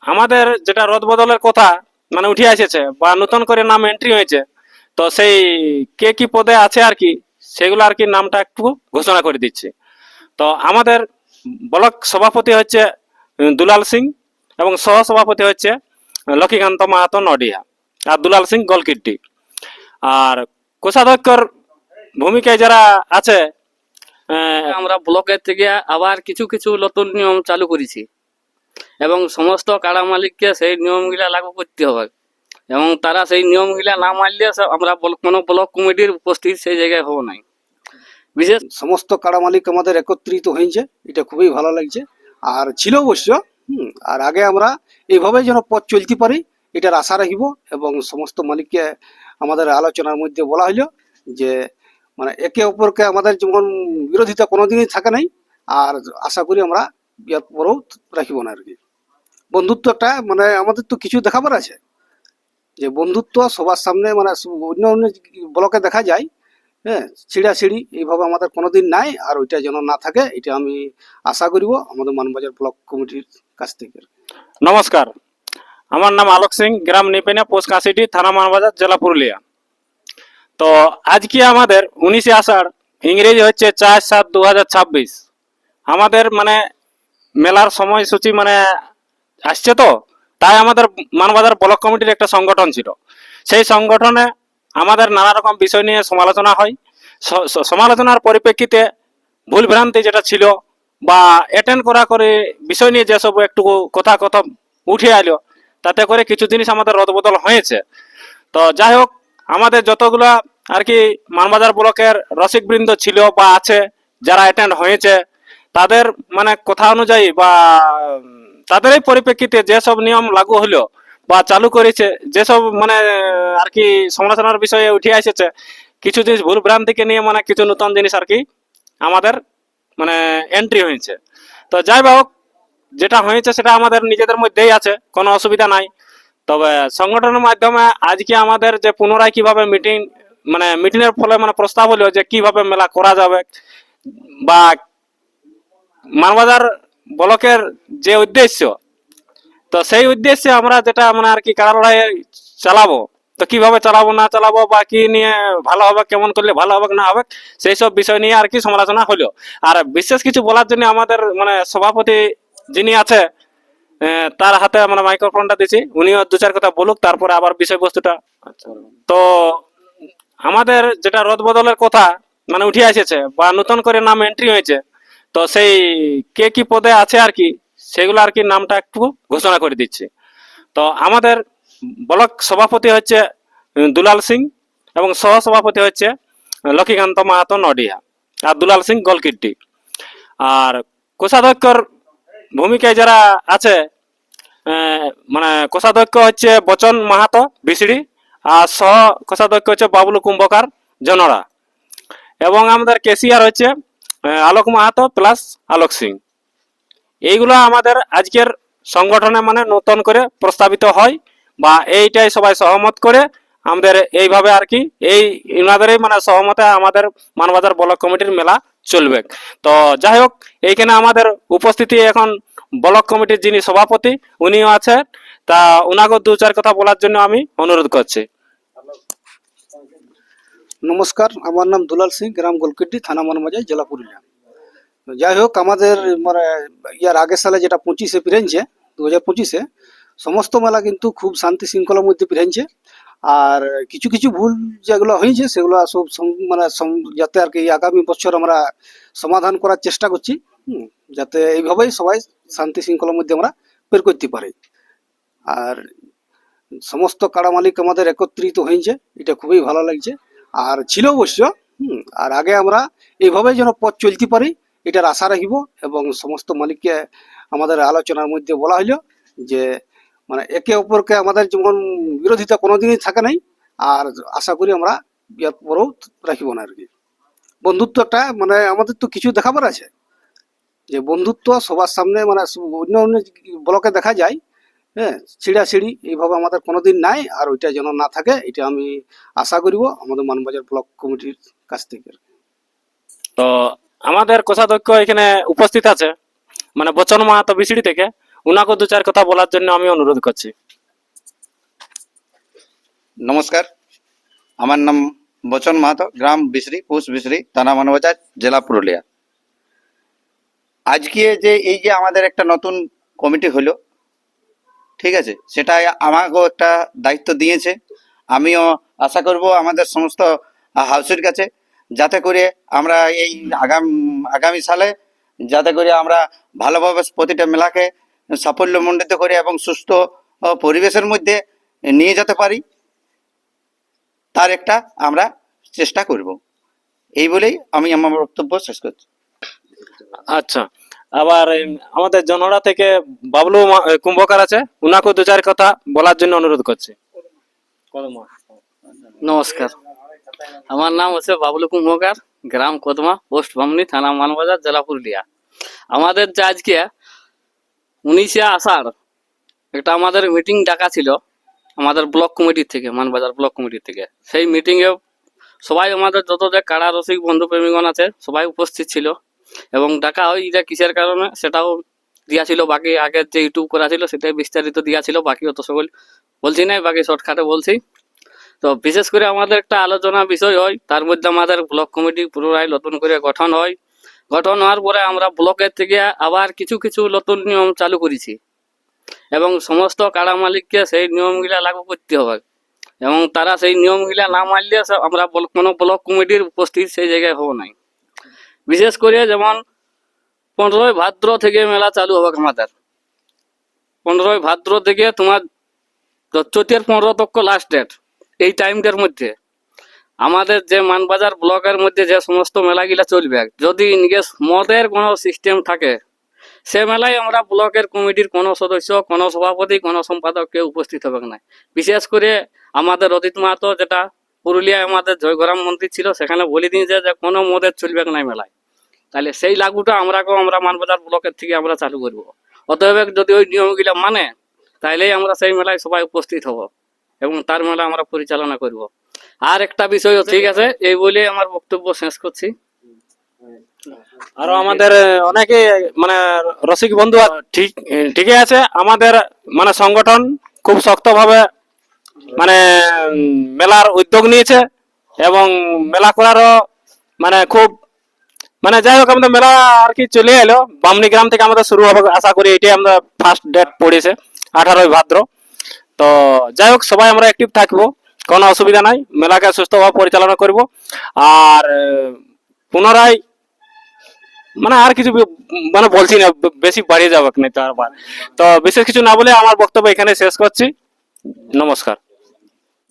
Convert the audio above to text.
আমাদের যেটা রদবদলের কথা মানে উঠে এসেছে বা নতুন করে নাম এন্ট্রি হয়েছে, তো সেই কে কি পদে আছে আর কি সেগুলো আর কি নামটা একটু ঘোষণা করে দিচ্ছি। তো আমাদের ব্লক সভাপতি হচ্ছে দুলাল সিং, এবং সহ সভাপতি হচ্ছে লক্ষ্মীকান্ত মাহাতো নডিয়া, আর দুলাল সিং গলকিড্ডি। আর কোষাধ্যক্ষর ভূমিকায় যারা আছে, আমরা ব্লকের থেকে আবার কিছু কিছু নতুন নিয়ম চালু করেছি এবং সমস্ত কাড়া মালিককে সেই নিয়মগুলা লাগু করতে হবে, এবং তারা সেই নিয়মগুলা না মানলে আমরা কোনো ব্লক কমিটির উপস্থিত সেই জায়গায় হবো নাই। বিশেষ সমস্ত কাড়া মালিক আমাদের একত্রিত হয়েছে, এটা খুবই ভালো লাগছে। আর ছিল অবশ্য আর আগে আমরা এইভাবে যেন পথ চলতে পারি এটার আশা রাখিব, এবং সমস্ত মালিককে আমাদের আলোচনার মধ্যে বলা হইল যে মানে একে অপরকে আমাদের যেমন বিরোধিতা কোনোদিনই থাকে নাই, আর আশা করি আমরা এর পরেও রাখিব না আর কি। বন্ধুত্ব একটা মানে আমাদের তো কিছু দেখাবার আছে, যে বন্ধুত্ব সবার সামনে মানে অন্য অন্য ব্লকে দেখা যায়, হ্যাঁ, ছিড়াছিড়ি এইভাবে আমাদের কোনোদিন নাই, আর ওইটা যেন না থাকে এটা আমি আশা করিব আমাদের মানবাজার ব্লক কমিটির কাছ থেকে। নমস্কার, আমার নাম আলোক সিং, গ্রাম নিপেনা, পোস্ট কাশিটি, থানা মানবাজার, জেলা পুরুলিয়া। তো আজকে আমাদের 19 আষাঢ়, ইংরেজি হচ্ছে 4/7/2026, আমাদের মানে মেলার সময়সূচি মানে আসছে। তো তাই আমাদের মানবাজার ব্লক কমিটির একটা সংগঠন ছিল। সেই সংগঠনে আমাদের নানা রকম বিষয় নিয়ে সমালোচনা হয়। সমালোচনার পরিপ্রেক্ষিতে ভুলভ্রান্তি যেটা ছিল বা অ্যাটেন্ড করা করে বিষয় নিয়ে যেসব একটু কথা কথা উঠে এলো, তাতে করে কিছু জিনিস আমাদের রদবদল হয়েছে। তো যাই হোক, আমাদের যতগুলা আর কি মানবাজার ব্লকের রসিকবৃন্দ ছিল বা আছে যারা অ্যাটেন্ড হয়েছে, তাদের মানে কথা অনুযায়ী বা তাদেরই পরিপ্রেক্ষিতে যেসব নিয়ম লাগু হলো বা চালু করেছে, যেসব মানে আর কি সমালোচনার বিষয়ে উঠে এসেছে, কিছু জিনিস ভুল ভ্রান্তিকে নিয়ে মানে কিছু নতুন জিনিস আর কি আমাদের মানে এন্ট্রি হয়েছে। তো যাই হোক, যেটা হয়েছে সেটা আমাদের নিজেদের মধ্যেই আছে, কোনো অসুবিধা নাই। তবে সংগঠনের মাধ্যমে আজকে আমাদের যে পুনরায় কিভাবে মিটিং মানে মিটিংয়ের ফলে মানে প্রস্তাব হলো যে কিভাবে মেলা করা যাবে, বা মানবাজার ব্লকের যে উদ্দেশ্য, তো সেই উদ্দেশ্যে আমরা যেটা মানে আর কি কারা লড়াই চালাবো, তো কিভাবে চালাবো না চালাবো বা কি নিয়ে ভালো হবে, কেমন করলে ভালো হবে না হবে, সেই সব বিষয় নিয়ে আর কি সমালোচনা হলো। আর বিশেষ কিছু বলার জন্য আমাদের মানে সভাপতি যিনি আছে, তার হাতে মানে মাইক্রোফোনটা দিচ্ছি, উনিও দু চার কথা বলুক, তারপরে আবার বিষয়বস্তুটা। তো আমাদের যেটা রদবদলের কথা মানে উঠে এসেছে বা নতুন করে নাম এন্ট্রি হয়েছে, তো সেই কে কি পদে আছে আর কি সেগুলো আর কি নামটা একটু ঘোষণা করে দিচ্ছি। তো আমাদের ব্লক সভাপতি হচ্ছে দুলাল সিং, এবং সহ সভাপতি হচ্ছে লক্ষ্মীকান্ত মাহাতো নডিয়া, আর দুলাল সিং গলকিড্ডি। আর কোষাধ্যক্ষর ভূমিকায় যারা আছে, মানে কোষাধ্যক্ষ হচ্ছে বচন মাহাতো বিসিডি, আর সহ কোষাধ্যক্ষ হচ্ছে বাবলু কুম্ভকার জনরা, এবং আমাদের কেসিআর হচ্ছে আলোক মাহাতো প্লাস আলোক সিং। এইগুলো আমাদের আজকের সংগঠনে মানে নতুন করে প্রস্তাবিত হয়, বা এইটাই সবাই সহমত করে আমাদের এইভাবে আর কি এই ইনাদেরই মানে সহমতে আমাদের মানবাজার ব্লক কমিটির মেলা চলবে। তো যাই হোক, এইখানে আমাদের উপস্থিতি এখন ব্লক কমিটির যিনি সভাপতি উনিও আছে, তা উনাকে দু চার কথা বলার জন্য আমি অনুরোধ করছি। নমস্কার, আমার নাম দুলাল সিং, গ্রাম গোলকিড্ডি, থানা মানবাজার, জেলা পুরুলিয়া। তো যাই হোক, আমাদের মানে ইয়ার আগের সালে যেটা 25-এ পিরেনছে, 2025-এ সমস্ত মেলা কিন্তু খুব শান্তি শৃঙ্খলার মধ্যে পিরেনছে। আর কিছু কিছু ভুল যেগুলো হয়েছে সেগুলো সব মানে যাতে আর কি আগামী বছর আমরা সমাধান করার চেষ্টা করছি, যাতে এইভাবেই সবাই শান্তি শৃঙ্খলার মধ্যে আমরা বের করতে পারি। আর সমস্ত কাড়া মালিক আমাদের একত্রিত হয়েছে, এটা খুবই ভালো লাগছে। আর ছিল অবশ্য আর আগে আমরা এইভাবে যেন পথ চলতে পারি এটার আশা রাখিব, এবং সমস্ত মালিককে আমাদের আলোচনার মধ্যে বলা হইল যে মানে একে অপরকে আমাদের যেমন বিরোধিতা কোনোদিনই থাকে নাই, আর আশা করি আমরা এর পরেও রাখিব না আর কি। বন্ধুত্ব একটা মানে আমাদের তো কিছু দেখাবার আছে, যে বন্ধুত্ব সবার সামনে মানে অন্য অন্য ব্লকে দেখা যায়, হ্যাঁ, ছিড়াছিড়ি এইভাবে আমাদের কোনোদিন নাই, আর ওইটা যেন না থাকে এটা আমি আশা করিব আমাদের মানবাজার ব্লক কমিটির কাছ থেকে। তো আমাদের কোষাধ্যক্ষ এখানে উপস্থিত আছে, মানে বচন মাহাতো বিসিডি থেকে, উনাকে দু চার কথা বলার জন্য আমি অনুরোধ করছি। নমস্কার, আমার নাম বচন মাহাতো, গ্রাম বিশরি, পোস্ট বিশরি, থানা মানবাজার, জেলা পুরুলিয়া। আজকে যে এই যে আমাদের একটা নতুন কমিটি হলো, ঠিক আছে, সেটা আমাকেও একটা দায়িত্ব দিয়েছে। আমিও আশা করব আমাদের সমস্ত হাউসের কাছে, যাতে করে আমরা এই আগামী সালে যাতে করে আমরা ভালোভাবে প্রতিটা মেলাকে সাফল্যমণ্ডিত করে এবং সুস্থ পরিবেশের মধ্যে নিয়ে যেতে পারি, তার একটা আমরা চেষ্টা করব। এই বলেই আমি আমার বক্তব্য শেষ করছি। আচ্ছা, আবার আমাদের জনরা থেকে বাবলু কুম্ভকার আছে, উনাকে দু চার কথা বলার জন্য অনুরোধ করছি। নমস্কার, আমার নাম হচ্ছে বাবলু কুম্ভকার, গ্রাম কদমা, পোস্ট বামনি, থানা মানবাজার, জেলা পুরুলিয়া। আমাদের যে আজকে 19শে আষাঢ় একটা আমাদের মিটিং ডাকা ছিল আমাদের ব্লক কমিটির থেকে, মানবাজার ব্লক কমিটির থেকে। সেই মিটিংয়ে সবাই আমাদের যত যে কারা রসিক বন্ধু প্রেমীগণ আছে সবাই উপস্থিত ছিল, এবং ডাকা হয় এটা কিসের কারণে সেটাও দিয়াছিল। বাকি আগের যে ইউটিউব করা ছিল সেটাই বিস্তারিত দিয়াছিল, বাকি অত সকল বলছি নাই, বাকি শর্টকাটে বলছি। তো বিশেষ করে আমাদের একটা আলোচনা বিষয় হয়, তার মধ্যে আমাদের ব্লক কমিটি পুনরায় নতুন করে গঠন হয়। গঠন হওয়ার পরে আমরা ব্লকের থেকে আবার কিছু কিছু নতুন নিয়ম চালু করেছি, এবং সমস্ত কাড়া মালিককে সেই নিয়মগুলা লাগু করতে হবে, এবং তারা সেই নিয়মগুলা না মানলে আমরা কোনো ব্লক কমিটির উপস্থিত সেই জায়গায় হবো নাই। বিশেষ করে যেমন 15ই ভাদ্র থেকে মেলা চালু হবে আমাদের। 15ই ভাদ্র থেকে তোমার 14-15 তক লাস্ট ডেট। এই টাইমটার মধ্যে আমাদের যে মানবাজার ব্লকের মধ্যে যে সমস্ত মেলাগুলা চলবে, যদি ইনকেস মদের কোনো সিস্টেম থাকে, সে মেলায় আমরা ব্লকের কমিটির কোনো সদস্য, কোনো সভাপতি, কোনো সম্পাদক কেউ উপস্থিত হবে না। বিশেষ করে আমাদের অদিত মাহাতো, যেটা পুরুলিয়ায় আমাদের জয়গ্রাম মন্দির ছিল, সেখানে বলে দিয়েছে যে কোনো মদের চলবে না মেলায়। তাহলে সেই লাগুটা আমরা মানবাজার ব্লকের থেকে আমরা চালু করব। অতএব যদি ওই নিয়মগুলো মানে, তাইলেই আমরা সেই মেলায় সবাই উপস্থিত হব এবং তার মেলা আমরা পরিচালনা করব। আর একটা বিষয়, ঠিক আছে, এই বলে আমার বক্তব্য শেষ করছি। আরো আমাদের অনেকে মানে রসিক বন্ধু ঠিকই আছে। আমাদের মানে সংগঠন খুব শক্তভাবে মানে মেলার উদ্যোগ নিয়েছে, এবং মেলা করারও মানে খুব মানে যাই হোক, আমাদের মেলা আর কি চলে এলো। বামনি গ্রাম থেকে আমাদের শুরু হবে, আশা করি এটাই আমরা ফার্স্ট ডেট পড়েছে 18ই ভাদ্র। তো যাই হোক, সবাই আমরা অ্যাক্টিভ থাকবো, কোনো অসুবিধা নাই, মেলাকে সুস্থভাবে পরিচালনা করব। আর পুনরায় মানে আর কিছু মানে বলছি না, বেশি বাড়িয়ে যাবে না তো। বিশেষ কিছু না বলে আমার বক্তব্য এখানে শেষ করছি। নমস্কার।